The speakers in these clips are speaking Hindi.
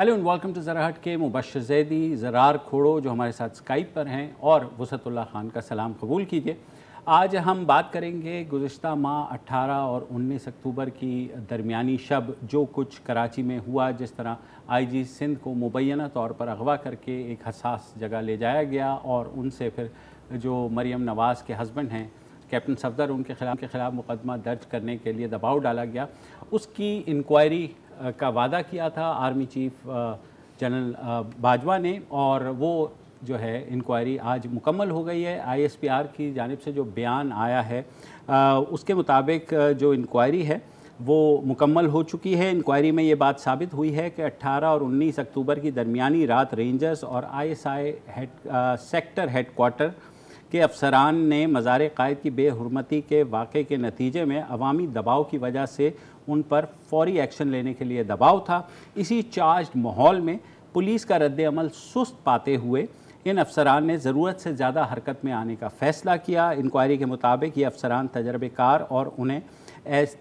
हेलो एंड वेलकम टू ज़रा हट के मुबश्शिर ज़ैदी, ज़रार खोड़ो जो हमारे साथ स्काइप पर हैं, और वसतुल्लाह खान का सलाम कबूल कीजिए। आज हम बात करेंगे गुज़िश्ता माह 18 और 19 अक्टूबर की दरमियानी शब जो कुछ कराची में हुआ, जिस तरह आईजी सिंध को मुबैना तौर पर अगवा करके एक हसास जगह ले जाया गया और उनसे फिर जो मरियम नवाज़ के हस्बैंड हैं कैप्टन सफदर, उनके खिलाफ मुकदमा दर्ज करने के लिए दबाव डाला गया। उसकी इंक्वायरी का वादा किया था आर्मी चीफ जनरल बाजवा ने, और वो जो है इंक्वायरी आज मुकम्मल हो गई है। आईएसपीआर की जानिब से जो बयान आया है उसके मुताबिक जो इंक्वायरी है वो मुकम्मल हो चुकी है। इंक्वायरी में ये बात साबित हुई है कि 18 और 19 अक्टूबर की दरमियानी रात रेंजर्स और आईएसआई सेक्टर हेडक्वार्टर के अफसरान ने मज़ार कायद की बेहुरमती के वाक़े के नतीजे में अवामी दबाव की वजह से उन पर फौरी एक्शन लेने के लिए दबाव था। इसी चार्ज्ड माहौल में पुलिस का रद्द-ए-अमल सुस्त पाते हुए इन अफसरान ने ज़रूरत से ज़्यादा हरकत में आने का फ़ैसला किया। इंक्वायरी के मुताबिक ये अफसरान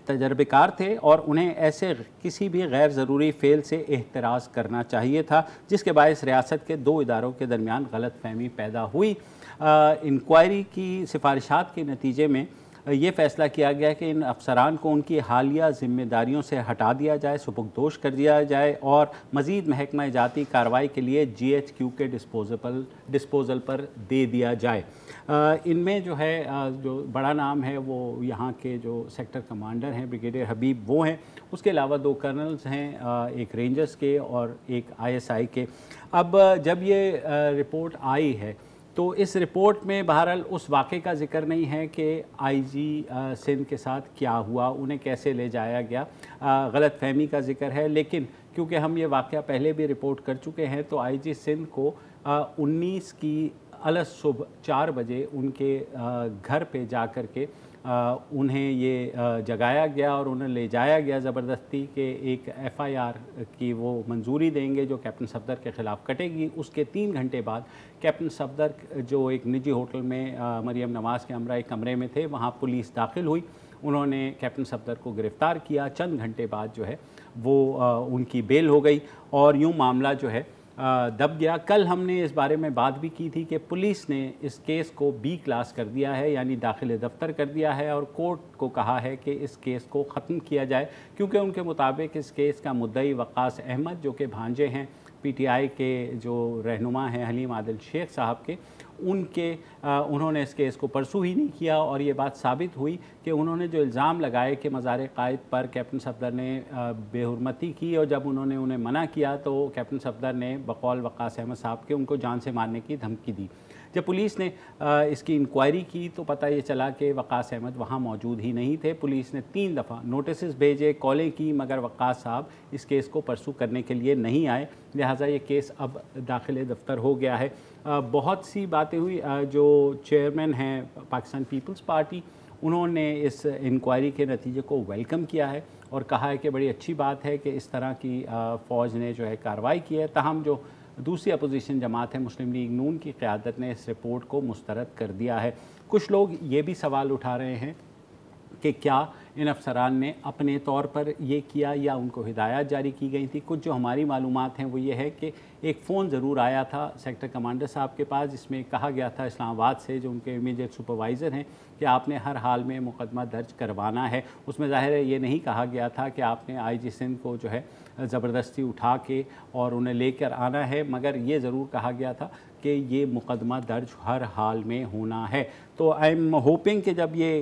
तजर्बेकार थे और उन्हें ऐसे किसी भी गैर ज़रूरी फ़ेल से एहतराज़ करना चाहिए था जिसके बायस रियासत के दो इदारों के दरमियान गलतफ़हमी पैदा हुई। इंक्वायरी की सिफारिशात के नतीजे में ये फ़ैसला किया गया कि इन अफसरान को उनकी हालिया ज़िम्मेदारियों से हटा दिया जाए, सुपुर्दोश कर दिया जाए और मज़ीद महकमा जाती कार्रवाई के लिए GHQ के डिस्पोज़ल पर दे दिया जाए। इनमें जो है जो बड़ा नाम है वो यहाँ के जो सेक्टर कमांडर हैं ब्रिगेडियर हबीब वो हैं, उसके अलावा दो कर्नल्स हैं, एक रेंजर्स के और एक ISI के। अब जब ये रिपोर्ट आई है तो इस रिपोर्ट में बहरहाल उस वाक़े का ज़िक्र नहीं है कि आईजी सिंध के साथ क्या हुआ, उन्हें कैसे ले जाया गया, गलतफहमी का ज़िक्र है। लेकिन क्योंकि हम ये वाक़या पहले भी रिपोर्ट कर चुके हैं तो आईजी सिंध को 19 की अलग सुबह 4 बजे उनके घर पे जा कर के उन्हें ये जगाया गया और उन्हें ले जाया गया ज़बरदस्ती के एक FIR की वो मंजूरी देंगे जो कैप्टन सफदर के ख़िलाफ़ कटेगी। उसके 3 घंटे बाद कैप्टन सफदर जो एक निजी होटल में मरियम नवाज़ के हमरा एक कमरे में थे, वहाँ पुलिस दाखिल हुई। उन्होंने कैप्टन सफदर को गिरफ़्तार किया। चंद घंटे बाद जो है वो उनकी बेल हो गई और यूँ मामला जो है दब गया। कल हमने इस बारे में बात भी की थी कि पुलिस ने इस केस को B क्लास कर दिया है, यानी दाखिल दफ्तर कर दिया है, और कोर्ट को कहा है कि इस केस को ख़त्म किया जाए क्योंकि उनके मुताबिक इस केस का मुद्दई वक़ास अहमद जो कि भांजे हैं PTI के जो रहनुमा हैं हलीम आदिल शेख साहब के, उन्होंने इस केस को परसू ही नहीं किया। और ये बात साबित हुई कि उन्होंने जो इल्ज़ाम लगाए कि मज़ार कायद पर कैप्टन सफदर ने बेहुरमती की और जब उन्होंने उन्हें मना किया तो कैप्टन सफदर ने बकौल वक़ास अहमद साहब के उनको जान से मारने की धमकी दी। जब पुलिस ने इसकी इंक्वायरी की तो पता ये चला कि वक़ास अहमद वहाँ मौजूद ही नहीं थे। पुलिस ने 3 दफ़ा नोटिस भेजे, कॉलें की, मगर वक़ास साहब इस केस को परसू करने के लिए नहीं आए, लिहाजा ये केस अब दाखिल दफ्तर हो गया है। बहुत सी बातें हुई। जो चेयरमैन हैं पाकिस्तान पीपल्स पार्टी, उन्होंने इस इंक्वायरी के नतीजे को वेलकम किया है और कहा है कि बड़ी अच्छी बात है कि इस तरह की फ़ौज ने जो है कार्रवाई की है। ताहम जो दूसरी अपोजिशन जमात है मुस्लिम लीग नून की क़यादत ने इस रिपोर्ट को मुस्तरद कर दिया है। कुछ लोग ये भी सवाल उठा रहे हैं कि क्या इन अफसरान ने अपने तौर पर ये किया या उनको हिदायत जारी की गई थी। कुछ जो हमारी मालूमात हैं वो ये है कि एक फ़ोन ज़रूर आया था सेक्टर कमांडर साहब के पास जिसमें कहा गया था इस्लामाबाद से, जो उनके इमीडिएट सुपरवाइज़र हैं, कि आपने हर हाल में मुकदमा दर्ज करवाना है। उसमें ज़ाहिर है ये नहीं कहा गया था कि आपने आईजी सिंध को जो है ज़बरदस्ती उठा के और उन्हें लेकर आना है, मगर ये ज़रूर कहा गया था कि ये मुकदमा दर्ज हर हाल में होना है। तो आई एम होपिंग कि जब ये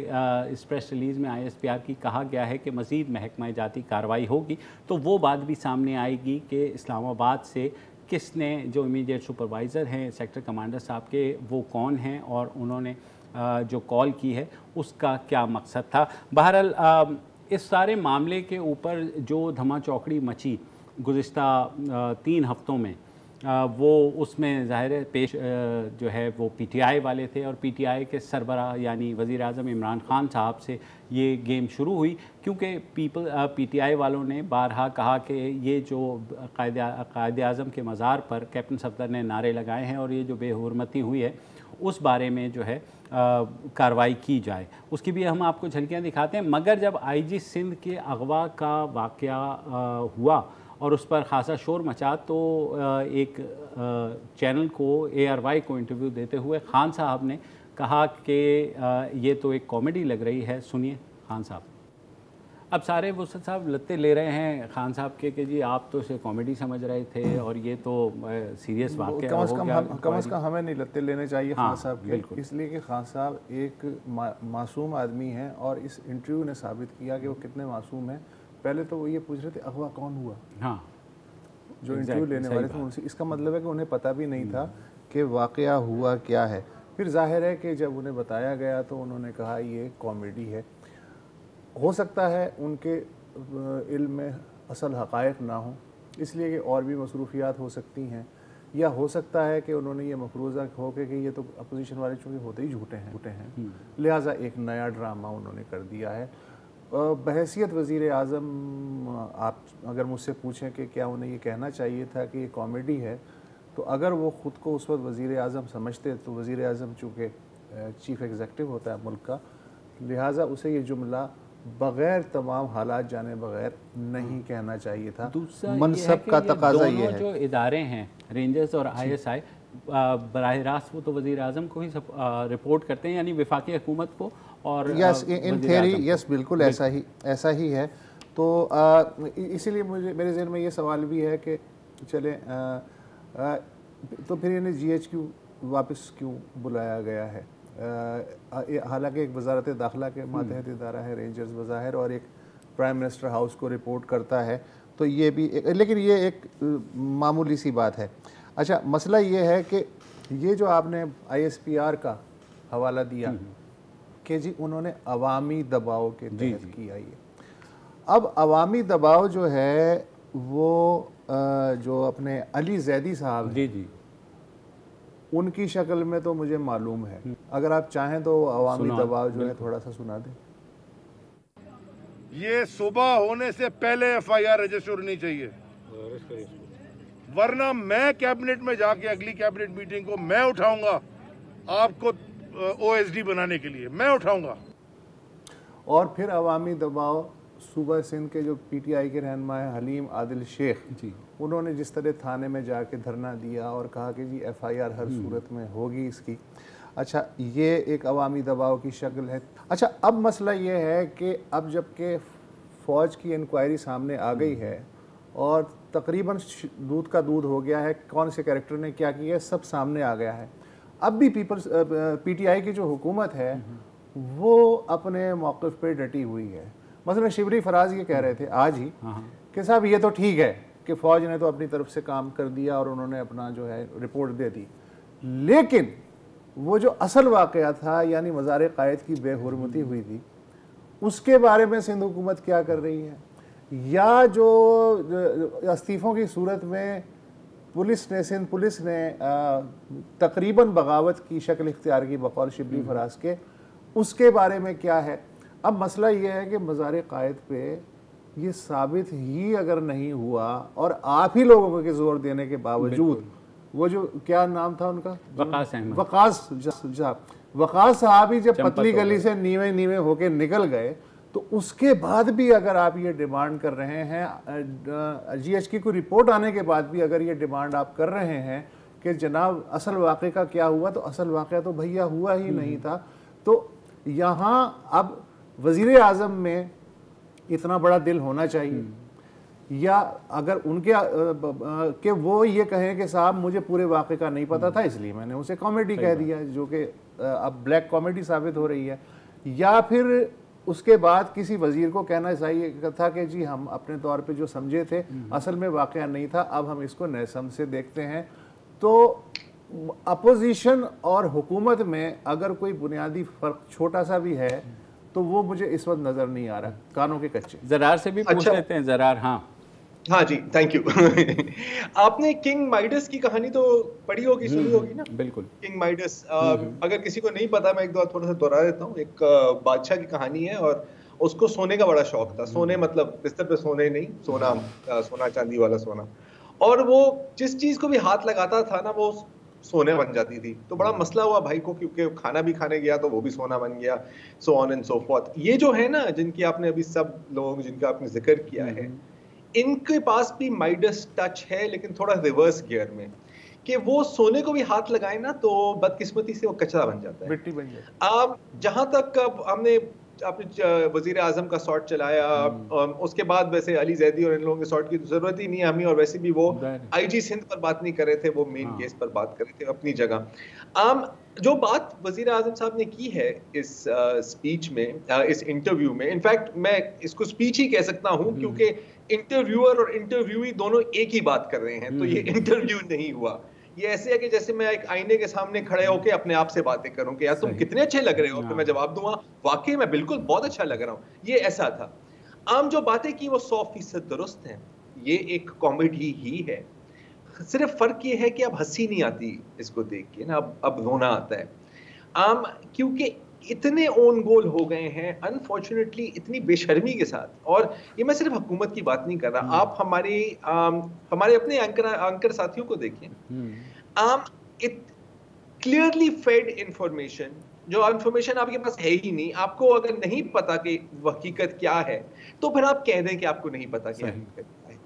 इस प्रेस रिलीज़ में ISPR की कहा गया है कि मज़ीद महकमा जाती कार्रवाई होगी तो वो बात भी सामने आएगी कि इस्लामाबाद से किसने, जो इमीडिएट सुपरवाइज़र हैं सेक्टर कमांडर साहब के, वो कौन हैं और उन्होंने जो कॉल की है उसका क्या मकसद था। बहरहाल इस सारे मामले के ऊपर जो धमा चौकड़ी मची गुज़िश्ता 3 हफ़्तों में, वो उसमें ज़ाहिर है पेश जो है वो PTI वाले थे और PTI के सरबराह यानी वज़ीर आज़म इमरान ख़ान साहब से ये गेम शुरू हुई क्योंकि PTI वालों ने बारहा कहा कि ये जो कायद आज़म के मज़ार पर कैप्टन सफदर ने नारे लगाए हैं और ये जो बेहुरमती हुई है उस बारे में जो है कार्रवाई की जाए। उसकी भी हम आपको झलकियाँ दिखाते हैं। मगर जब IG सिंध के अगवा का वाक़या हुआ और उस पर ख़ासा शोर मचा। तो एक चैनल को ARY को इंटरव्यू देते हुए खान साहब ने कहा कि ये तो एक कॉमेडी लग रही है। सुनिए खान साहब। अब सारे वुसत साहब लत्ते ले रहे हैं खान साहब के कि जी आप तो इसे कॉमेडी समझ रहे थे और ये तो सीरियस वाक़या हो गया। कम से कम हमें नहीं लत्ते लेने चाहिए खान साहब के, इसलिए कि खान साहब एक मासूम आदमी हैं और इस इंटरव्यू ने साबित किया कि वो कितने मासूम हैं। पहले तो वो ये पूछ रहे थे अगवा कौन हुआ, हाँ, जो इंटरव्यू लेने वाले थे उनसे। इसका मतलब है कि उन्हें पता भी नहीं था कि वाक़या हुआ क्या है। फिर जाहिर है कि जब उन्हें बताया गया तो उन्होंने कहा ये कॉमेडी है। हो सकता है उनके इल्म में असल हक़ाइक़ ना हो, इसलिए कि और भी मसरूफियात हो सकती हैं, या हो सकता है कि उन्होंने ये मफरूज़ा हो के कि ये तो अपोजिशन वाले चूँकि होते ही झूठे हैं, लिहाजा एक नया ड्रामा उन्होंने कर दिया है। बहैसियत वज़ीर आज़म, आप अगर मुझसे पूछें कि क्या उन्हें ये कहना चाहिए था कि ये कॉमेडी है, तो अगर वो ख़ुद को उस वक्त वज़ीर आज़म समझते तो वज़ीर आज़म चूँकि चीफ़ एग्ज़ेक्टिव होता है मुल्क का, लिहाजा उसे ये जुमला बग़ैर तमाम हालात जाने बग़ैर नहीं कहना चाहिए था। मनसब का तकाज़ा ये है। जो इदारे हैं रेंजर्स और ISI बराह रास्त वो तो वज़ीर आज़म को ही रिपोर्ट करते हैं, यानी वफाकी हुकूमत को। और यस, इन थ्योरी यस, बिल्कुल ऐसा ही है। तो इसीलिए मेरे ज़हन में ये सवाल भी है कि चले तो फिर इन्हें GHQ वापस क्यों बुलाया गया है। हालांकि एक वजारत दाखिला के मातहत इदारा है रेंजर्स बज़ाहिर, और एक प्राइम मिनिस्टर हाउस को रिपोर्ट करता है, तो ये भी लेकिन ये एक मामूली सी बात है। अच्छा, मसला ये है कि ये जो आपने ISPR का हवाला दिया कि जी उन्होंने अवामी दबाव के तहत किया ये। अब अवामी दबाव जो है वो जो अपने अली जैदी साहब जी उनकी शक्ल में तो मुझे मालूम है। अगर आप चाहें तो अवामी दबाव जो है थोड़ा सा सुना दें। ये सुबह होने से पहले FIR रजिस्टर होनी चाहिए, वरना मैं कैबिनेट में जाके अगली कैबिनेट मीटिंग को मैं उठाऊंगा आपको OSD बनाने के लिए, मैं उठाऊंगा। और फिर अवामी दबाव सूबा सिंध के जो PTI के रहनुमा है हलीम आदिल शेख जी, उन्होंने जिस तरह थाने में जाके धरना दिया और कहा कि जी FIR हर सूरत में होगी इसकी। अच्छा, ये एक अवामी दबाव की शक्ल है। अच्छा, अब मसला ये है कि अब जबकि फ़ौज की इंक्वायरी सामने आ गई है और तकरीबन दूध का दूध हो गया है, कौन से कैरेक्टर ने क्या किया सब सामने आ गया है, अब भी PTI की जो हुकूमत है वो अपने मौक़िफ़ पे डटी हुई है। मसलन शिबली फराज ये कह रहे थे आज ही कि साहब ये तो ठीक है कि फ़ौज ने तो अपनी तरफ से काम कर दिया और उन्होंने अपना जो है रिपोर्ट दे दी, लेकिन वो जो असल वाक़या था यानी मज़ार क़ायद की बेहुरमती हुई थी, उसके बारे में सिंध हुकूमत क्या कर रही है, या जो इस्तीफ़ों की सूरत में सिंध पुलिस ने तकरीबन बगावत की शक्ल इख्तियार की बकौल शिबली फराज के, उसके बारे में क्या है। अब मसला ये है कि मज़ार क़ायद पे ये साबित ही अगर नहीं हुआ और आप ही लोगों के जोर देने के बावजूद, वो जो क्या नाम था उनका, वकास साहब ही जब पतली गली से नीवे होके निकल गए, तो उसके बाद भी अगर आप ये डिमांड कर रहे हैं, GHQ को रिपोर्ट आने के बाद भी अगर ये डिमांड आप कर रहे हैं कि जनाब असल वाक़े का क्या हुआ, तो असल वाक़या तो भैया हुआ ही नहीं था। तो यहाँ अब वज़ीर आज़म में इतना बड़ा दिल होना चाहिए, या अगर उनके कि वो ये कहें कि साहब मुझे पूरे वाक़े का नहीं पता था इसलिए मैंने उसे कॉमेडी कह दिया, जो कि अब ब्लैक कॉमेडी साबित हो रही है, या फिर उसके बाद किसी वज़ीर को कहना चाहिए था कि जी हम अपने तौर पे जो समझे थे असल में वाक़या नहीं था, अब हम इसको नए सम से देखते हैं। तो अपोजिशन और हुकूमत में अगर कोई बुनियादी फ़र्क छोटा सा भी है तो वो मुझे इस वक्त नज़र नहीं आ रहा, कानों के कच्चे। ज़रार से भी पूछ लेते हैं। ज़रार, हाँ जी, थैंक यू। आपने किंग माइडस की कहानी तो पढ़ी होगी, सुनी होगी ना? बिल्कुल। किंग माइडस, अगर किसी को नहीं पता मैं एक दो थोड़ा सा दोहरा देता हूँ। एक बादशाह की कहानी है और उसको सोने का बड़ा शौक था। सोने मतलब बिस्तर पे सोने नहीं, सोना चांदी वाला सोना। और वो जिस चीज को भी हाथ लगाता था ना वो सोने बन जाती थी। तो बड़ा मसला हुआ भाई को, क्योंकि खाना भी खाने गया तो वो भी सोना बन गया, so on and so forth. ये जो है ना जिनकी आपने अभी सब लोग जिनका आपने जिक्र किया है, इनके पास भी माइडस टच है, लेकिन थोड़ा रिवर्स गियर में, कि वो सोने को भी हाथ लगाए ना तो बदकिस्मती से वो कचरा बन जाता है, मिट्टी बन जाती है। जहां तक अब हमने वजीर आजम का शॉट चलाया, उसके बाद वैसे अली जैदी और इन लोगों के शॉट की जरूरत ही नहीं है हमें, और वैसे भी वो आईजी सिंध पर बात नहीं कर रहे थे, वो मेन केस पर बात कर रहे थे अपनी जगह। जो बात वजीर आजम साहब ने की है इस स्पीच में, इस इंटरव्यू में, इनफैक्ट मैं इसको स्पीच ही कह सकता हूं, क्योंकि इंटरव्यूअर और इंटरव्यूई दोनों एक ही बात कर रहे हैं, तो ये इंटरव्यू नहीं हुआ। ये ऐसे है कि जैसे मैं एक आईने के सामने खड़े होकर अपने आप से बातें करूं कि यार तुम कितने अच्छे लग रहे हो, फिर मैं जवाब दूंगा वाकई मैं बिल्कुल बहुत अच्छा लग रहा हूं, ये ऐसा था। आम जो बातें की वो 100% दुरुस्त हैं, ये एक कॉमेडी ही है, सिर्फ फर्क ये है कि अब हंसी नहीं आती इसको देख के ना, अब रोना आता है। क्योंकि इतने ओन गोल हो गए हैं अनफॉर्चुनेटली, इतनी बेशर्मी के साथ। और ये मैं सिर्फ हुकूमत की बात नहीं कर रहा, आप हमारे अपने एंकर साथियों को देखिए, क्लियरली फेड इंफॉर्मेशन, जो इंफॉर्मेशन आपके पास है ही नहीं, आपको अगर नहीं पता कि हकीकत क्या है तो फिर आप कह दें कि आपको नहीं पता कि हकीकत क्या है,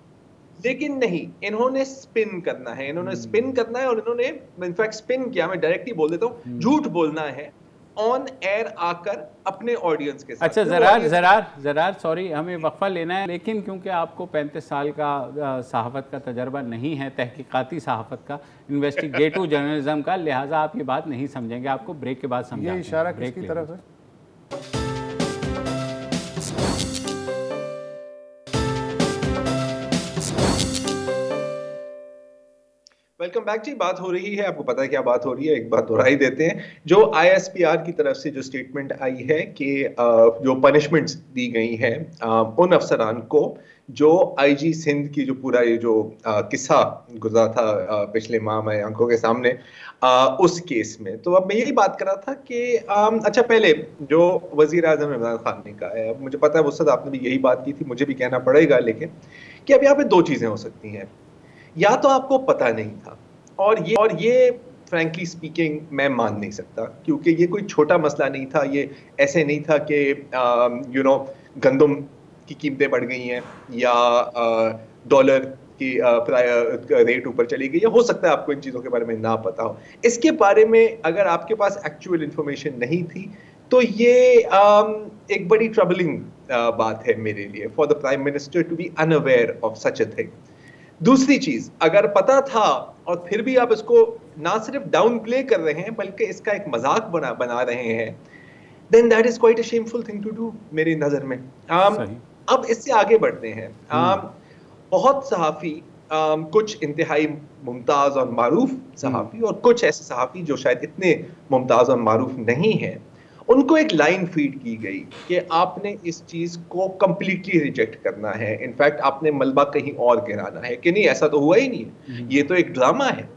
लेकिन नहीं, इन्होंने स्पिन करना है, और इन्होंने इनफैक्ट स्पिन किया, मैं डायरेक्टली बोल देता हूँ, झूठ बोलना है ऑन एयर आकर अपने ऑडियंस के साथ। अच्छा ज़रार सॉरी, हमें वक्फा लेना है, लेकिन क्योंकि आपको 35 साल का सहाफ़त का तजर्बा नहीं है, तहकीकाती सहाफ़त का, इन्वेस्टिगेटिव जर्नलिज्म का, लिहाजा आप ये बात नहीं समझेंगे, आपको ब्रेक के बाद समझाएंगे। ये इशारा किसकी तरफ है? वेलकम बैक जी। बात हो रही है, आपको पता है क्या बात हो रही है, एक बात दोहराई देते हैं। जो ISPR की तरफ से जो स्टेटमेंट आई है कि जो पनिशमेंट्स दी गई हैं उन अफसरान को जो IG सिंध की जो पूरा ये जो किस्सा गुजरा था पिछले माह में आंखों के सामने, उस केस में, तो अब मैं यही बात कर रहा था कि अच्छा, पहले जो वजीर आजम इमरान खान ने कहा है, मुझे पता है वो सद आपने भी यही बात की थी, मुझे भी कहना पड़ेगा, लेकिन कि अब यहाँ पे दो चीजें हो सकती हैं, या तो आपको पता नहीं था, और ये फ्रैंकली स्पीकिंग मैं मान नहीं सकता, क्योंकि ये कोई छोटा मसला नहीं था, ये ऐसे नहीं था कि गंदम की कीमतें बढ़ गई हैं या डॉलर की रेट ऊपर चली गई, या हो सकता है आपको इन चीज़ों के बारे में ना पता हो। इसके बारे में अगर आपके पास एक्चुअल इंफॉर्मेशन नहीं थी तो ये एक बड़ी ट्रबलिंग बात है मेरे लिए, for the prime minister to be unaware of such a thing. दूसरी चीज, अगर पता था और फिर भी आप इसको ना सिर्फ डाउन प्ले कर रहे हैं बल्कि इसका एक मजाक बना रहे हैं, then that is quite a shameful thing to do मेरी नजर में। अब इससे आगे बढ़ते हैं। बहुत सहाफ़ी, कुछ इंतहाई मुमताज़ और मारूफ सहाफ़ी और कुछ ऐसे सहाफ़ी जो शायद इतने मुमताज़ और मारूफ नहीं हैं, उनको एक लाइन फीड की गई कि आपने इस चीज को कंप्लीटली रिजेक्ट करना है, इनफैक्ट आपने मलबा कहीं और गिराना है कि नहीं ऐसा तो हुआ ही नहीं है, ये तो एक ड्रामा है।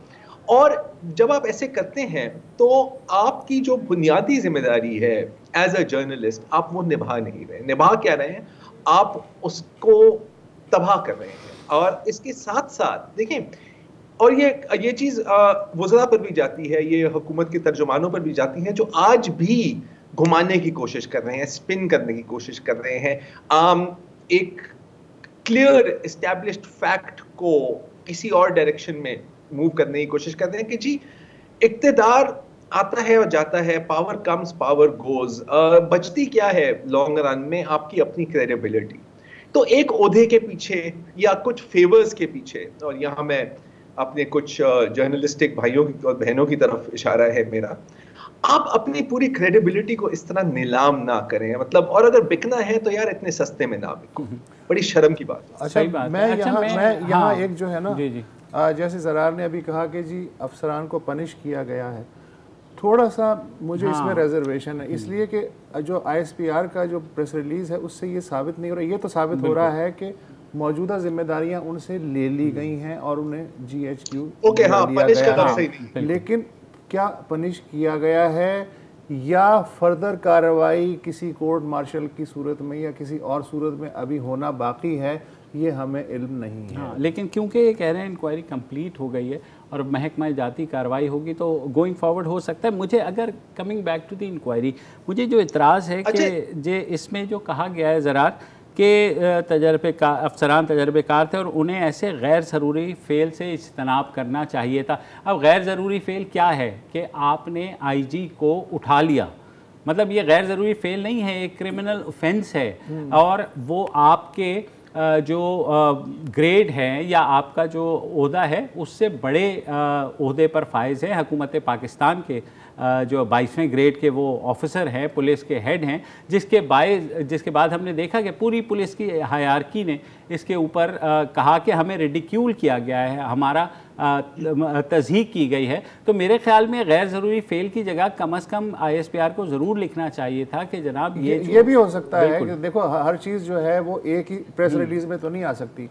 और जब आप ऐसे करते हैं तो आपकी जो बुनियादी जिम्मेदारी है एज अ जर्नलिस्ट, आप वो निभा नहीं रहे। निभा क्या रहे हैं? आप उसको तबाह कर रहे हैं। और इसके साथ साथ देखें, और ये चीज वज़रा पर भी जाती है, ये हुकूमत के तर्जुमानों पर भी जाती है, जो आज भी घुमाने की कोशिश कर रहे हैं, स्पिन करने की कोशिश कर रहे हैं, एक क्लियर एस्टैब्लिश्ड फैक्ट को किसी और डायरेक्शन में मूव करने की कोशिश कर रहे हैं कि जी इक्तिदार आता है और जाता है, पावर कम्स पावर गोज, बचती क्या है लॉन्ग रन में? आपकी अपनी क्रेडिबिलिटी। तो एक ओहदे के पीछे या कुछ फेवर्स के पीछे, और यहाँ मैं अपने कुछ जर्नलिस्टिक भाइयों और बहनों की तरफ इशारा है मेरा, आप अपनी पूरी क्रेडिबिलिटी को इस तरह नीलाम ना करें, मतलब, और अगर बिकना है तो यार इतने सस्ते में ना बिको, बड़ी शर्म की बात है। अच्छा, मैं यहाँ एक जो है ना, जैसे ज़रार ने अभी कहा कि जी अफसरान को पनिश किया गया है, थोड़ा सा मुझे इसमें रिजर्वेशन है, इसलिए कि जो ISPR का जो प्रेस रिलीज है उससे ये साबित नहीं हो रहा, ये तो साबित हो रहा है कि मौजूदा जिम्मेदारियां उनसे ले ली गई हैं और उन्हें GHQ पनिश का सही नहीं, लेकिन क्या पनिश किया गया है या फर्दर कार्रवाई किसी कोर्ट मार्शल की सूरत में या किसी और सूरत में अभी होना बाकी है, ये हमें इल्म नहीं है। हाँ, लेकिन क्योंकि ये कह रहे हैं इंक्वायरी कंप्लीट हो गई है और महकमा जाती कार्रवाई होगी तो गोइंग फॉरवर्ड हो सकता है। मुझे अगर coming back to the inquiry, मुझे जो इतराज़ है कि जे इसमें जो कहा गया है ज़रा के अफसरान तजर्बेकार थे और उन्हें ऐसे गैर ज़रूरी फ़ेल से इज्तनाब करना चाहिए था। अब गैर ज़रूरी फ़ेल क्या है कि आपने आईजी को उठा लिया, मतलब ये गैर ज़रूरी फ़ेल नहीं है, एक क्रिमिनल ऑफेंस है और वो आपके जो ग्रेड है या आपका जो ओहदा है उससे बड़े ओहदे पर फाइज है। हुकूमत पाकिस्तान के जो 22वें ग्रेड के वो ऑफिसर हैं, पुलिस के हेड हैं, जिसके बाद हमने देखा कि पूरी पुलिस की हायरार्की ने इसके ऊपर कहा कि हमें रिडिक्यूल किया गया है, हमारा तज़हीक की गई है। तो मेरे ख्याल में गैर ज़रूरी फ़ेल की जगह कम अज़ कम ISPR को ज़रूर लिखना चाहिए था कि जनाब ये भी हो सकता है कि देखो हर चीज़ जो है वो एक ही प्रेस रिलीज़ में तो नहीं आ सकती।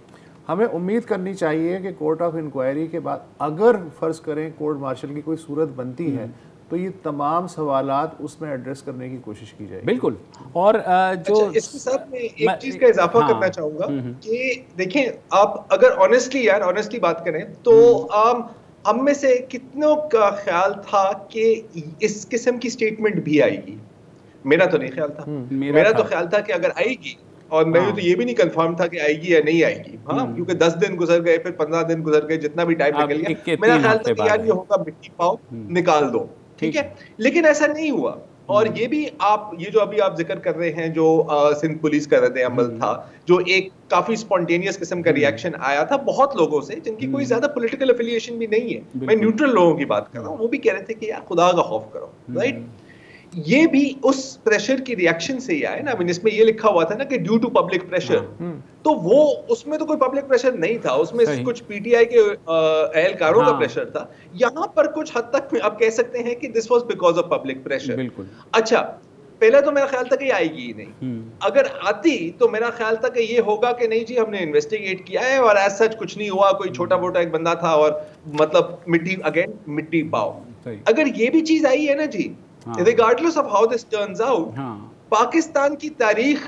हमें उम्मीद करनी चाहिए कि कोर्ट ऑफ इंक्वायरी के बाद अगर फ़र्ज़ करें कोर्ट मार्शल की कोई सूरत बनती है तो ये तमाम सवालात उसमें एड्रेस करने की कोशिश की जाए। बिल्कुल। और जो अच्छा, इसके साथ में एक चीज का इजाफा करना चाहूंगा कि देखें, आप अगर ऑनेस्टली बात करें तो हम में से कितनों का ख्याल था कि इस किस्म की स्टेटमेंट भी आएगी? मेरा तो नहीं ख्याल था। मेरा तो ख्याल था कि अगर आएगी, और मैं तो ये भी नहीं कंफर्म था कि आएगी या नहीं आएगी, क्योंकि 10 दिन गुजर गए, फिर 15 दिन गुजर गए, जितना भी टाइम निकल गया, मेरा ख्याल था कि यार ये होगा मिट्टी पाओ निकाल दो, ठीक है। लेकिन ऐसा नहीं हुआ। और ये भी ये जो अभी आप जिक्र कर रहे हैं, जो सिंध पुलिस का रद्द अमल था, जो एक काफी स्पॉन्टेनियस किस्म का रिएक्शन आया था बहुत लोगों से जिनकी कोई ज्यादा पॉलिटिकल एफिलिएशन भी नहीं है, मैं न्यूट्रल लोगों की बात कर रहा हूँ, वो भी कह रहे थे कि यार खुदा का खौफ करो, राइट। ये भी उस प्रेशर की रिएक्शन से ही आया ना। इसमें ये लिखा हुआ था ना कि ड्यू टू पब्लिक प्रेशर, तो वो उसमें तो कोई पब्लिक प्रेशर नहीं था, उसमें कुछ पीटीआई के एहलकारों का प्रेशर था। यहाँ पर कुछ हद तक आप कह सकते हैं कि this was because of public pressure. अच्छा, पहले तो मेरा ख्याल था कि आएगी ही नहीं, अगर आती तो मेरा ख्याल था कि ये होगा कि नहीं जी हमने इन्वेस्टिगेट किया है और एज सच कुछ नहीं हुआ, कोई छोटा मोटा एक बंदा था और मतलब मिट्टी पाओ। अगर ये भी चीज आई है ना जी, regardless of how this turns out, Pakistan की तारीख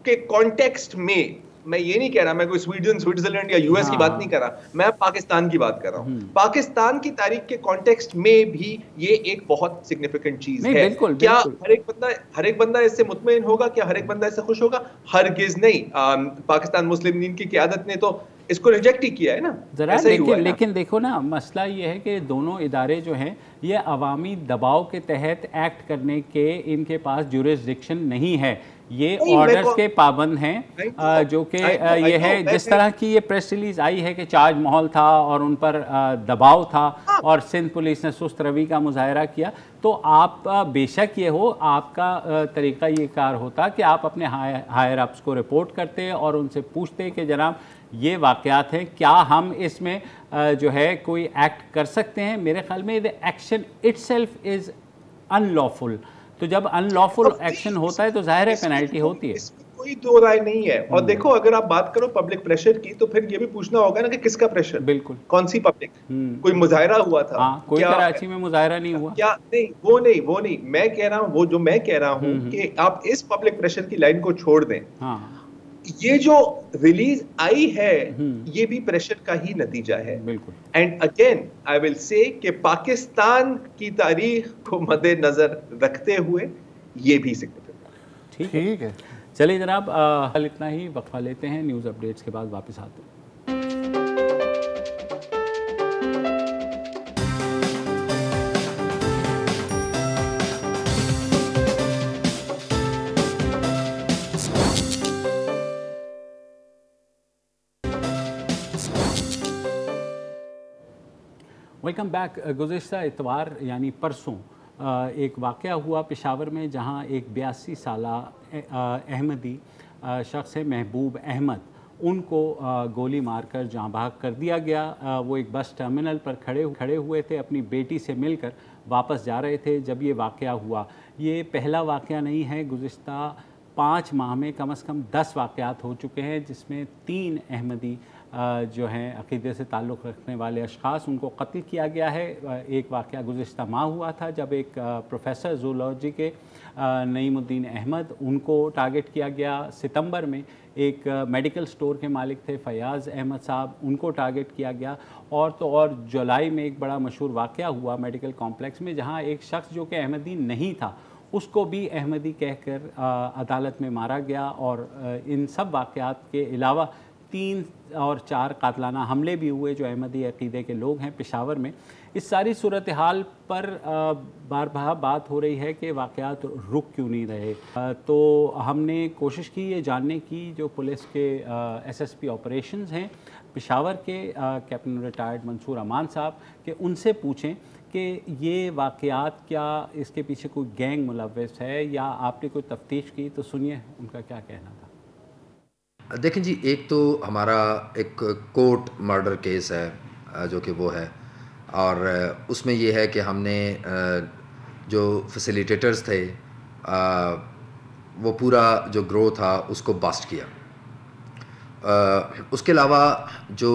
के कॉन्टेक्स्ट में, मैं ये नहीं कह रहा, मैं कोई स्विट्जरलैंड या यूएस की बात नहीं कर रहा, मैं पाकिस्तान की बात कर रहा हूँ। पाकिस्तान की तारीख के कॉन्टेक्स्ट में भी ये एक बहुत सिग्निफिकेंट चीज है। क्या हर एक बंदा इससे मुतमईन होगा? क्या हर एक बंदा इससे खुश होगा? हरगिज नहीं। पाकिस्तान मुस्लिम लीग की क़यादत ने तो इसको रिजेक्ट ही किया है ना जरा। लेकिन देखो ना, मसला ये है कि दोनों इदारे जो हैं ये अवामी दबाव के तहत एक्ट करने के इनके पास जुरिस्डिक्शन नहीं है, ये ऑर्डर्स के पाबंद हैं, जो कि ये है जिस तरह की ये प्रेस रिलीज आई है कि चार्ज माहौल था और उन पर दबाव था और सिंध पुलिस ने सुस्त रवि का मुजाहरा किया, तो आप बेशक ये हो, आपका तरीका ये कार होता कि आप अपने हायर अप्स को रिपोर्ट करते और उनसे पूछते कि जनाब ये वाक़यात हैं, क्या हम इसमें जो है कोई एक्ट कर सकते हैं। मेरे ख्याल में the action itself is unlawful, तो जब अनलॉफुल एक्शन होता है तो जाहिर है पेनल्टी होती है, कोई दो राय नहीं है। और देखो, अगर आप बात करो पब्लिक प्रेशर की, तो फिर ये भी पूछना होगा ना कि किसका प्रेशर, बिल्कुल कौन सी पब्लिक, कोई मुजाहरा हुआ था? कोई कराची में मुजाहरा नहीं हुआ क्या? नहीं, वो नहीं मैं कह रहा हूँ, वो जो मैं कह रहा हूँ कि आप इस पब्लिक प्रेशर की लाइन को छोड़ दें। ये जो रिलीज आई है ये भी प्रेशर का ही नतीजा है। And again I will say कि पाकिस्तान की तारीख को मद्देनजर रखते हुए ये भी सिग्निफिकेंट। ठीक है, चलिए जनाब, कल इतना ही, वक्फा लेते हैं, न्यूज़ अपडेट्स के बाद वापस आते हैं। Welcome back. गुज़िश्ता इतवार यानी परसों एक वाक़या हुआ पेशावर में, जहां एक 82 साला अहमदी शख्स है महबूब अहमद, उनको गोली मारकर जाँ भाग कर दिया गया। वो एक बस टर्मिनल पर खड़े हुए थे, अपनी बेटी से मिलकर वापस जा रहे थे जब ये वाक़या हुआ। ये पहला वाक़या नहीं है, गुज़िश्ता 5 माह में कम से कम 10 वाक़यात हो चुके हैं जिसमें 3 अहमदी जो हैं अक़ीदे से ताल्लुक़ रखने वाले अशख़ास, उनको कत्ल किया गया है। एक वाक़या गुज़िश्ता माह हुआ था जब एक प्रोफेसर ज़ूलॉजी के नईमुद्दीन अहमद, उनको टारगेट किया गया। सितंबर में एक मेडिकल स्टोर के मालिक थे फ़याज़ अहमद साहब, उनको टारगेट किया गया। और जुलाई में एक बड़ा मशहूर वाक़या हुआ मेडिकल कॉम्प्लेक्स में, जहाँ एक शख्स जो कि अहमदी नहीं था उसको भी अहमदी कहकर अदालत में मारा गया। और इन सब वाक़यात के अलावा 3 और 4 कातलाना हमले भी हुए जो अहमदी अक़ीदे के लोग हैं पेशावर में। इस सारी सूरत हाल पर बार बार बात हो रही है कि वाक़यात रुक क्यों नहीं रहे। तो हमने कोशिश की ये जानने की जो पुलिस के SSP ऑपरेशंस हैं पेशावर के कैप्टन रिटायर्ड मंसूर अमान साहब के, उनसे पूछें कि ये वाक़यात क्या इसके पीछे कोई गैंग मुलव्वस है या आपने कोई तफ्तीश की। तो सुनिए उनका क्या कहना था। देखें जी, एक तो हमारा एक कोर्ट मर्डर केस है जो कि वो है, और उसमें ये है कि हमने जो फैसिलिटेटर्स थे वो पूरा जो ग्रो था उसको बस्ट किया। उसके अलावा जो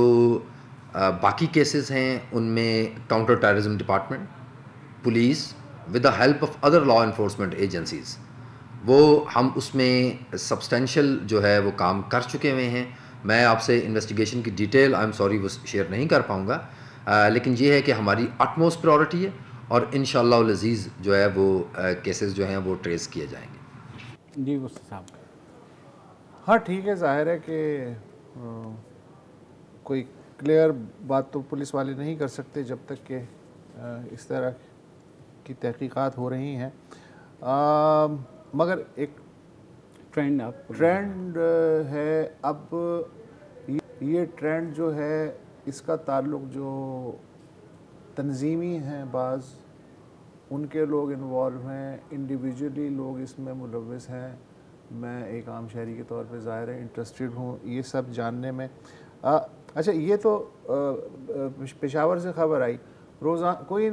बाकी केसेस हैं उनमें counter terrorism department, police with the help of other law enforcement agencies, वो हम उसमें सब्सटेंशियल जो है वो काम कर चुके हुए हैं। मैं आपसे इन्वेस्टिगेशन की डिटेल आई एम सॉरी वो शेयर नहीं कर पाऊँगा, लेकिन ये है कि हमारी अटमोस्ट प्रायोरिटी है और इंशाअल्लाह अज़ीज़ जो है वो केसेस जो हैं वो ट्रेस किए जाएंगे। जी मुफ्ती साहब। हाँ ठीक है, जाहिर है कि कोई क्लियर बात तो पुलिस वाले नहीं कर सकते जब तक कि इस तरह की तहकीकात हो रही हैं। मगर एक ट्रेंड है। अब ये ट्रेंड जो है इसका ताल्लुक जो तंजीमी हैं, बाज़ उनके लोग इन्वॉल्व हैं, इंडिविजुअली लोग इसमें मुलव्वस हैं। मैं एक आम शहरी के तौर पे ज़ाहिर है इंटरेस्टेड हूँ ये सब जानने में। अच्छा, ये तो पेशावर से ख़बर आई, रोज़ाना कोई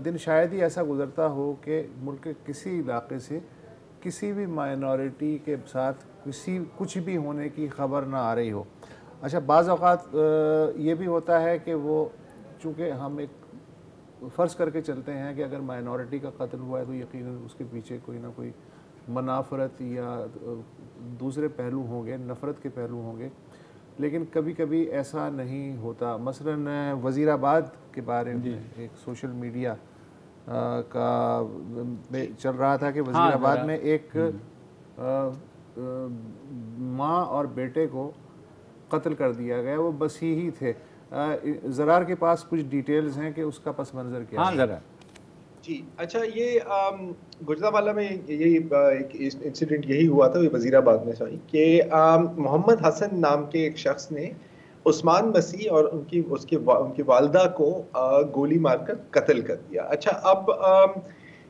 दिन शायद ही ऐसा गुज़रता हो कि मुल्क के किसी इलाके से किसी भी माइनॉरिटी के साथ कुछ भी होने की ख़बर ना आ रही हो। अच्छा, बाज़ औक़ात ये भी होता है कि वो चूँकि हम एक फ़र्ज़ करके चलते हैं कि अगर माइनॉरिटी का कत्ल हुआ है तो यकीनन उसके पीछे कोई ना कोई मनाफ़रत या दूसरे पहलू होंगे, नफ़रत के पहलू होंगे, लेकिन कभी कभी ऐसा नहीं होता। मसलन वज़ीराबाद के बारे में एक सोशल मीडिया का चल रहा था कि वज़ीराबाद में एक माँ और बेटे को कत्ल कर दिया गया, वो मसीही थे। ज़रार के पास कुछ डिटेल्स हैं कि उसका पस मंज़र क्या है। ज़रा जी। अच्छा, ये गुजरावाला में यही एक इंसिडेंट यही हुआ था, वज़ीराबाद में सॉरी, कि मोहम्मद हसन नाम के एक शख्स ने उस्मान मसीह और उनकी वालदा को गोली मारकर कत्ल कर दिया। अच्छा, अब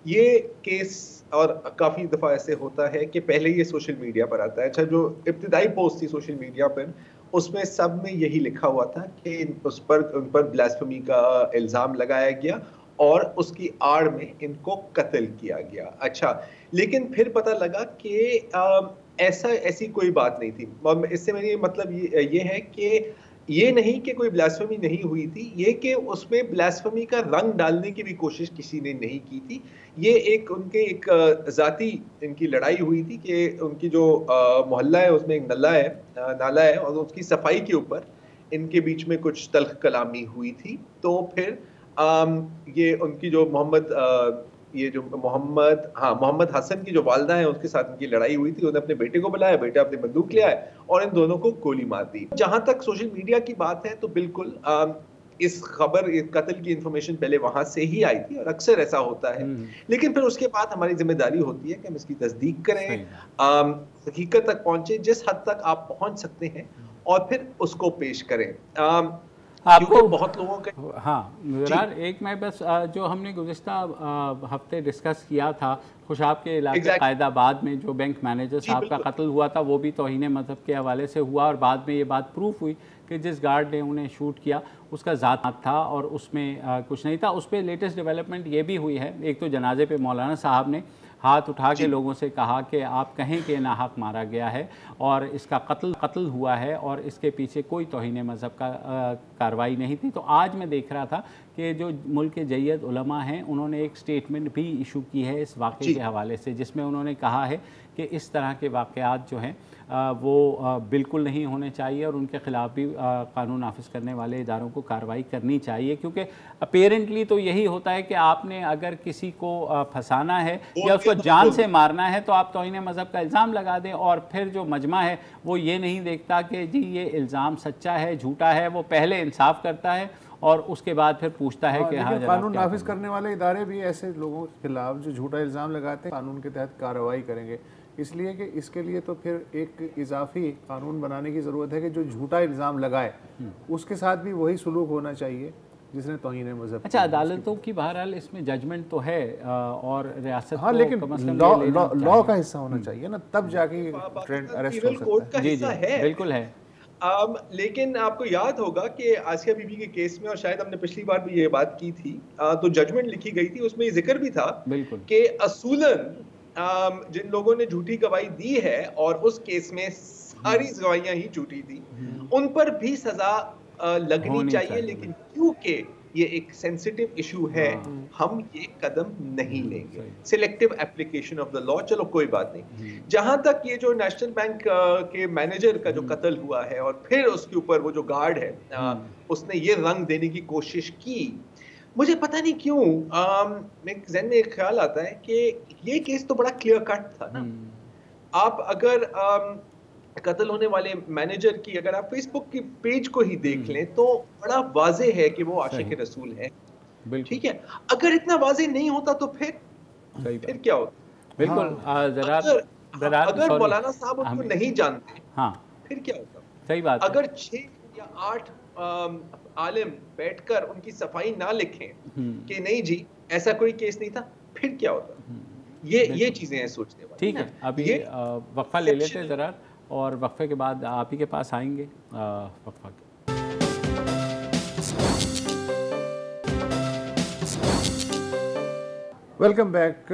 ये केस और काफ़ी दफ़ा ऐसे होता है कि पहले ये सोशल मीडिया पर आता है। अच्छा, जो इब्तिदाई पोस्ट थी सोशल मीडिया पर उसमें सब में यही लिखा हुआ था कि उन पर ब्लास्फेमी का इल्ज़ाम लगाया गया और उसकी आड़ में इनको कत्ल किया गया। अच्छा, लेकिन फिर पता लगा कि ऐसी कोई बात नहीं थी। इससे मेरी मतलब ये है कि ये नहीं कि कोई ब्लास्फेमी नहीं हुई थी, ये कि उसमें ब्लास्फेमी का रंग डालने की भी कोशिश किसी ने नहीं की थी। ये उनके एक ज़ाती इनकी लड़ाई हुई थी कि उनकी जो मोहल्ला है उसमें एक नाला है और उसकी सफाई के ऊपर इनके बीच में कुछ तल्ख कलामी हुई थी। तो फिर ये उनकी जो मोहम्मद हसन की जो वालदा है उसके साथ इनकी लड़ाई हुई थी। उन्होंने अपने बेटे को बुलाया, बेटा अपनी बंदूक ले आया और इन दोनों को गोली मार दी। जहां तक सोशल मीडिया की बात है तो बिल्कुल इस कत्ल की इंफॉर्मेशन पहले वहां से ही आई थी और अक्सर ऐसा होता है, लेकिन फिर उसके बाद हमारी जिम्मेदारी होती है कि हम इसकी तस्दीक करें, हकीकत तक पहुंचे जिस हद तक आप पहुंच सकते हैं और फिर उसको पेश करें। आपको बहुत लोगों के एक मैं बस जो हमने गुज़िश्ता हफ्ते डिस्कस किया था खुशाब के इलाके कायदाबाद में जो बैंक मैनेजर साहब का कत्ल हुआ था, वो भी तौहीन मज़हब के हवाले से हुआ और बाद में ये बात प्रूफ हुई कि जिस गार्ड ने उन्हें शूट किया उसका ज़ात था और उसमें कुछ नहीं था। उस पर लेटेस्ट डेवलपमेंट ये भी हुई है, एक तो जनाजे पे मौलाना साहब ने हाथ उठा के लोगों से कहा कि आप कहें कि नाहक मारा गया है और इसका कत्ल हुआ है और इसके पीछे कोई तौहीन मज़हब का कार्रवाई नहीं थी। तो आज मैं देख रहा था कि जो मुल्क के जय्यद उलमा हैं उन्होंने एक स्टेटमेंट भी इशू की है इस वाक़े के हवाले से, जिसमें उन्होंने कहा है कि इस तरह के वाक़यात जो हैं वो बिल्कुल नहीं होने चाहिए और उनके ख़िलाफ़ भी कानून नाफिज करने वाले इदारों को कार्रवाई करनी चाहिए, क्योंकि अपेरेंटली तो यही होता है कि आपने अगर किसी को फंसाना है या उसको जान से मारना है तो आप तौहीन मज़हब का इल्ज़ाम लगा दें, और फिर जो मजमा है वो ये नहीं देखता कि जी ये इल्ज़ाम सच्चा है झूठा है, वो पहले इंसाफ करता है और उसके बाद फिर पूछता है कि हाँ कानून नाफिज करने वाले इदारे भी ऐसे लोगों के खिलाफ जो झूठा इल्ज़ाम लगाते हैं कानून के तहत कार्रवाई करेंगे, इसलिए कि इसके लिए तो फिर एक इजाफी कानून बनाने की ज़रूरत है कि जो झूठा इल्ज़ाम लगाए उसके साथ भी वही सलूक होना चाहिए जिसने तौहीन मज़हब। अच्छा, अदालतों की बहरहाल इसमें जजमेंट तो है और रियासत हाँ, लेकिन लॉ का हिस्सा होना चाहिए ना, तब जाके ट्रेंड अरेस्ट हो सकता है। जी, बिल्कुल है। लेकिन आपको याद होगा कि आसिया बीबी के केस में, और शायद हमने पिछली बार भी ये बात की थी, तो जजमेंट लिखी गई थी, उसमें ये जिक्र भी था कि असूलन जिन लोगों ने झूठी गवाही दी है और उस केस में सारी गवाहियां ही झूठी थी, उन पर भी सजा लगनी चाहिए, लेकिन क्योंकि ये एक सेंसिटिव इशू है हम ये कदम नहीं लेंगे। Selective application of the law, चलो कोई बात नहीं। जहां तक ये जो नेशनल बैंक के मैनेजर का जो कत्ल हुआ है और फिर उसके ऊपर वो जो गार्ड है उसने ये रंग देने की कोशिश की, मुझे पता नहीं क्यों मेरे ज़हन में एक ख्याल आता है कि ये केस तो बड़ा क्लियर कट था ना। आप अगर कत्ल होने वाले मैनेजर की अगर आप फेसबुक की पेज को ही देख लें तो बड़ा वाजे है कि वो आशिक रसूल है, ठीक है। अगर इतना वाजे नहीं होता तो फिर क्या होता? बिल्कुल। अगर मौलाना साहब उनको नहीं जानते, हाँ, फिर क्या होता? सही बात। अगर 6 या 8 आलिम बैठकर उनकी सफाई ना लिखें कि नहीं जी ऐसा कोई केस नहीं था, फिर क्या होता? ये चीजें हैं सोचने वाली। ठीक है, अभी वक्फा ले लेते हैं ज़रा, और वक्फे के बाद आप ही के पास आएंगे। वक्फा के वेलकम बैक।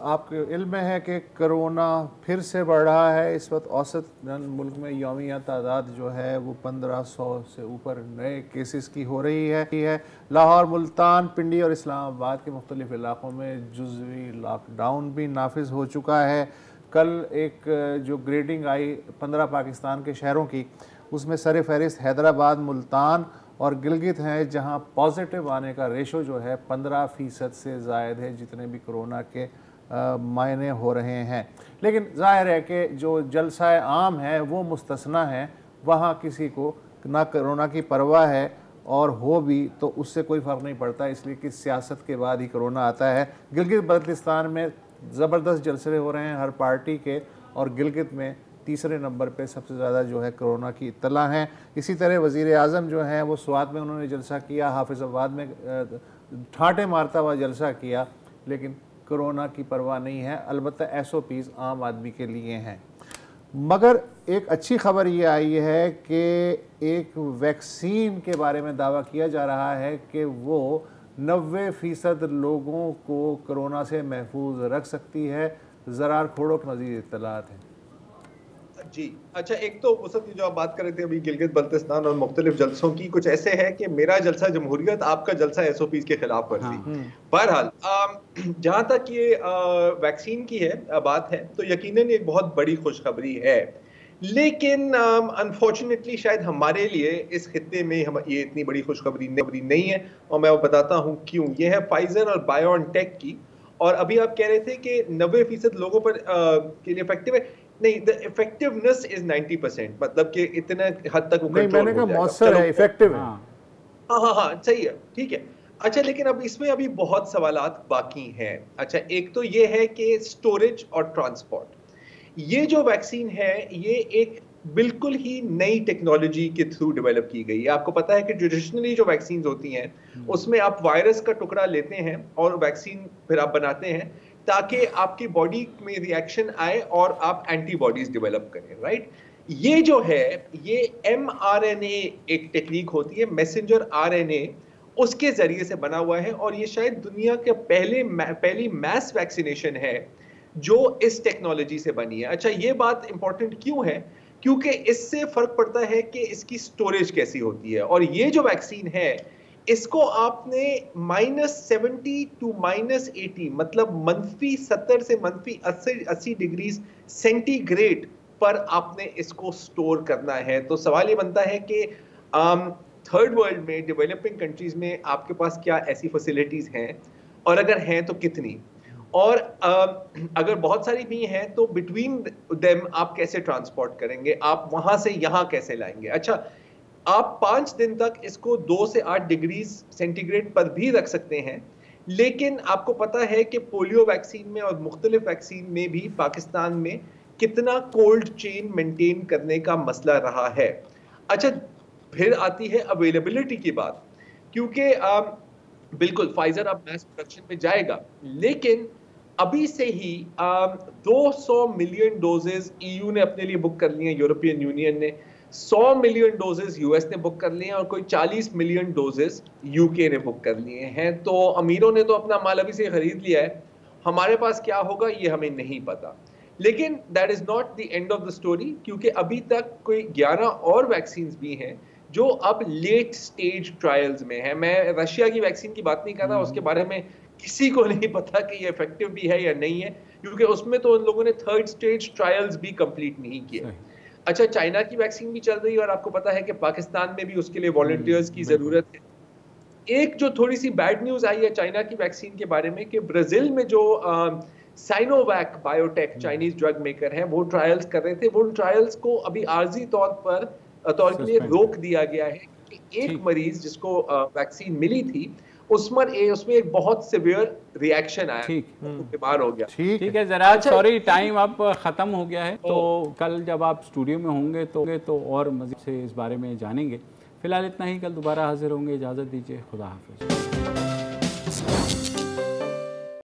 आपको इल्म है कि कोरोना फिर से बढ़ रहा है। इस वक्त औसत मुल्क में यौमिया तादाद जो है वो 1500 से ऊपर नए केसेस की हो रही है। लाहौर, मुल्तान, पिंडी और इस्लामाबाद के मुख्तलिफ इलाक़ों में जुज़वी लॉकडाउन भी नाफिज हो चुका है। कल एक जो ग्रेडिंग आई 15 पाकिस्तान के शहरों की, उसमें सर फहरिस्त हैदराबाद, मुल्तान और गिलगित हैं, जहां पॉजिटिव आने का रेशो जो है 15% से ज़ायद है जितने भी कोरोना के मायने हो रहे हैं। लेकिन जाहिर है कि जो जलसा आम है वो मुस्तस्ना है, वहाँ किसी को ना कोरोना की परवाह है और हो भी तो उससे कोई फ़र्क नहीं पड़ता, इसलिए कि सियासत के बाद ही कोरोना आता है। गिलगित बल्तिस्तान में ज़बरदस्त जलसे हो रहे हैं हर पार्टी के, और गिलगित में तीसरे नंबर पे सबसे ज़्यादा जो है कोरोना की इत्तला हैं। इसी तरह वज़ीर आज़म जो हैं वो स्वात में उन्होंने जलसा किया, हाफिज़ाबाद में ठाटे मारता हुआ जलसा किया, लेकिन कोरोना की परवाह नहीं है। अलबत्ता SOPs आम आदमी के लिए हैं। मगर एक अच्छी खबर ये आई है कि एक वैक्सीन के बारे में दावा किया जा रहा है कि वो 90% लोगों को कोरोना से महफूज रख सकती है। ज़रार खोड़ो की मज़ीद इत्तलात हैं। जी अच्छा, एक तो उसद जो आप बात कर रहे थे अभी गिलगित बल्तिस्तान और मुख्तलिफ जलसों की, कुछ ऐसे है कि मेरा जलसा जमहूरियत, आपका जलसा SOPs के खिलाफ वर्जी। बहरहाल जहाँ तक ये वैक्सीन की है बात है तो यकीनन एक बहुत बड़ी खुशखबरी है, लेकिन अनफॉर्चुनेटली शायद हमारे लिए इस खित्ते में ये इतनी बड़ी खुशखबरी नहीं है, और मैं बताता हूँ क्यों। ये है फाइजर और बायोनटेक की, और अभी आप कह रहे थे कि 90% लोगों पर के लिए इफेक्टिव है। नहीं, द इफेक्टिवनेस इज 90%, मतलब कि इतने हद तक वो कंट्रोल हो जाएगा। मौसर है, इफेक्टिव है। हाँ सही है, ठीक है। अच्छा, लेकिन अब इसमें अभी बहुत सवालात बाकी हैं। अच्छा, एक तो ये है कि स्टोरेज और ट्रांसपोर्ट। ये जो वैक्सीन है ये एक बिल्कुल ही नई टेक्नोलॉजी के थ्रू डेवलप की गई है। आपको पता है कि ट्रेडिशनली जो वैक्सीन होती हैं उसमें आप वायरस का टुकड़ा लेते हैं और वैक्सीन फिर आप बनाते हैं ताकि आपकी बॉडी में रिएक्शन आए और आप एंटीबॉडीज डेवलप करें, राइट। ये जो है ये mRNA एक टेक्निक होती है, मैसेंजर RNA, उसके जरिए से बना हुआ है, और ये शायद दुनिया के पहली मैस वैक्सीनेशन है जो इस टेक्नोलॉजी से बनी है। अच्छा, ये बात इंपॉर्टेंट क्यों है? क्योंकि इससे फर्क पड़ता है कि इसकी स्टोरेज कैसी होती है, और ये जो वैक्सीन है इसको आपने -70 टू -80 मतलब -70 से -80 डिग्री सेंटीग्रेड पर आपने इसको स्टोर करना है। तो सवाल ये बनता है कि थर्ड वर्ल्ड में, डेवलपिंग कंट्रीज में आपके पास क्या ऐसी फैसिलिटीज हैं, और अगर हैं तो कितनी, और अगर बहुत सारी भी हैं तो बिटवीन देम आप कैसे ट्रांसपोर्ट करेंगे, आप वहां से यहां कैसे लाएंगे। अच्छा, आप 5 दिन तक इसको 2 से 8 डिग्री सेंटीग्रेड पर भी रख सकते हैं, लेकिन आपको पता है कि पोलियो वैक्सीन में और मुख्तलिफ वैक्सीन में भी पाकिस्तान में कितना कोल्ड चेन मेंटेन करने का मसला रहा है। अच्छा, फिर आती है अवेलेबिलिटी की बात, क्योंकि बिल्कुल फाइजर अब मैस प्रोडक्शन में जाएगा, लेकिन अभी से ही 200 मिलियन डोजेज ईयू ने अपने लिए बुक कर लिए हैं, यूरोपियन यूनियन ने 100 मिलियन डोजेज यूएस ने बुक कर लिए हैं, और कोई 40 मिलियन डोजेज यूके ने बुक कर लिए हैं। तो अमीरों ने तो अपना माल अभी से खरीद लिया है, हमारे पास क्या होगा ये हमें नहीं पता। लेकिन that is not the end of the story, क्योंकि अभी तक कोई 11 और वैक्सीन भी हैं जो अब लेट स्टेज ट्रायल्स में है। मैं रशिया की वैक्सीन की बात नहीं कर रहा, उसके बारे में किसी को नहीं पता कि ये इफेक्टिव भी है या नहीं है, क्योंकि उसमें तो उन लोगों ने थर्ड स्टेज ट्रायल्स भी कंप्लीट नहीं किए। अच्छा, चाइना की वैक्सीन भी चल रही है, और आपको पता है कि पाकिस्तान में भी उसके लिए वॉलंटियर्स की जरूरत है। एक जो थोड़ी सी बैड न्यूज आई है चाइना की वैक्सीन के बारे में, कि ब्राजील में जो Sinovac biotech Chinese drug maker है, वो ट्रायल्स कर रहे थे, वो ट्रायल्स को अभी आर्जी तौर के लिए रोक दिया गया है कि एक मरीज जिसको वैक्सीन मिली थी उसमें एक बहुत सिवियर रिएक्शन आया, बीमार हो गया। ठीक है जरा, सॉरी टाइम अब खत्म हो गया है, तो कल जब आप स्टूडियो में होंगे तो और मज़ीद से इस बारे में जानेंगे। फिलहाल इतना ही, कल दोबारा हाजिर होंगे, इजाज़त दीजिए, खुदा हाफिज़।